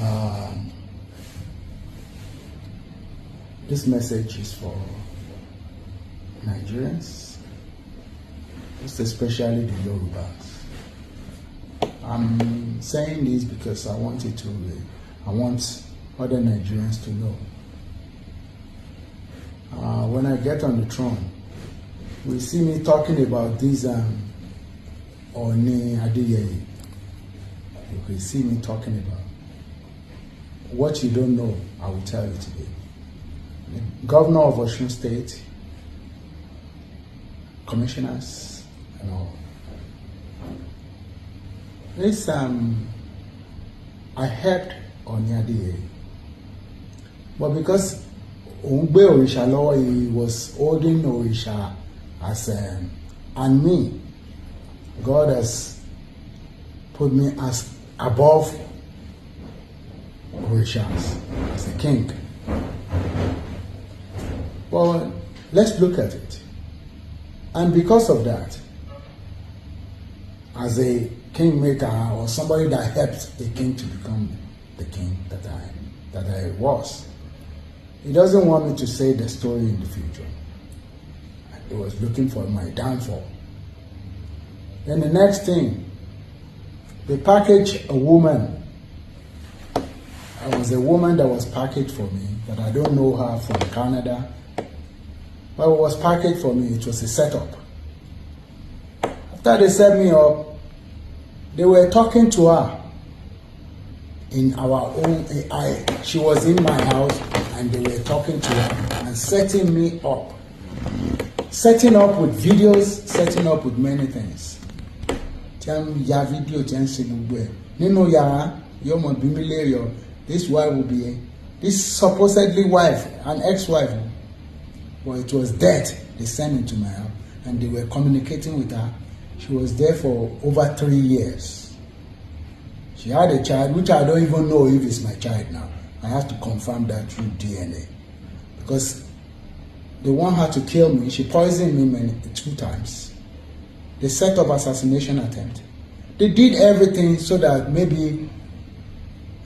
Um, this message is for Nigerians, most especially the Yorubas. I'm saying this because I want other Nigerians to know. When I get on the throne, we see me talking about this Ọọni Adeyeye. You will see me talking about. What you don't know, I will tell you today. The governor of Osun State, commissioners, and all. This, I helped Ọọni Adeyeye. But because Ongbe Orisha law, he was holding Orisha as and me, God has put me as above Orishas, as a king. Well, let's look at it. And because of that, as a kingmaker or somebody that helped a king to become the king that I was, he doesn't want me to say the story in the future. He was looking for my downfall. Then the next thing, they packaged a woman. There was a woman that was packaged for me, but I don't know her, from Canada. But it was packaged for me, it was a setup. After they set me up, they were talking to her in our own, she was in my house, and they were talking to her and setting me up. Setting up with videos, setting up with many things. This wife will be this supposedly wife, an ex-wife. Well, it was dead. They sent into my house and they were communicating with her. She was there for over 3 years. She had a child, which I don't even know if it's my child now. I have to confirm that through DNA. Because they want her to kill me. She poisoned me 2 times. They set up assassination attempt. They did everything so that maybe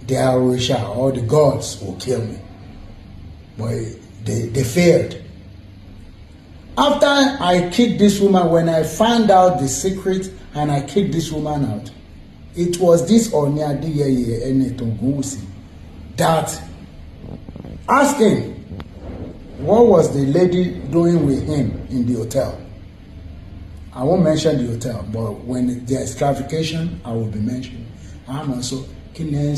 the Orisha or the gods will kill me. But they failed. After I kicked this woman, when I found out the secret and I kicked this woman out, it was this Ọọni Adeyeye Enetogunwusi that asking what was the lady doing with him in the hotel. I won't mention the hotel, but when there's clarification, I will be mentioning. I'm also